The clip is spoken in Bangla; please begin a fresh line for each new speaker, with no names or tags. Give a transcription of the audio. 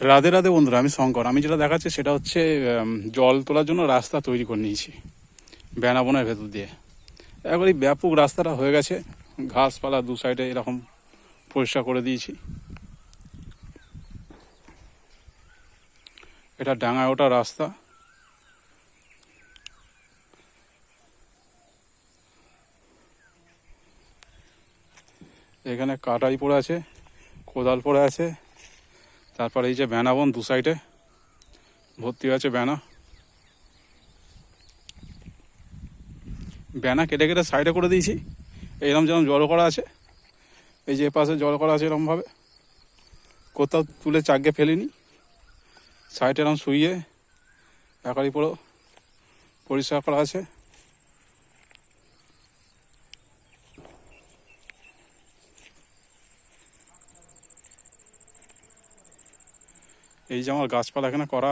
রাধে রাধে বন্ধুরা, আমি শঙ্কর। আমি যেটা দেখাচ্ছি সেটা হচ্ছে জল তোলার জন্য রাস্তা তৈরি করে নিয়েছি বেনাবনের ভেতর দিয়ে। একবারই ব্যাপক রাস্তাটা হয়ে গেছে, ঘাসপালা দু সাইডে এরকম পরিষ্কার করে দিয়েছি। এটা ডাঙায় ওঠা রাস্তা। এখানে কাটাই পড়ে আছে, কোদাল পড়ে আছে। তারপরে এই যে বেনাবন দু সাইডে ভর্তি হয়েছে বেনা কেটে কেটে সাইডে করে দিয়েছি। এইরকম যেরকম জড়ো করা আছে, এই যে পাশে জড়ো করা আছে এরকমভাবে, কোথাও তুলে চাগিয়ে ফেলিনি। সাইডে এরকম শুইয়ে একারি পুরো পরিষ্কার করা আছে। এই যে আমার গাছপালা এখানে করা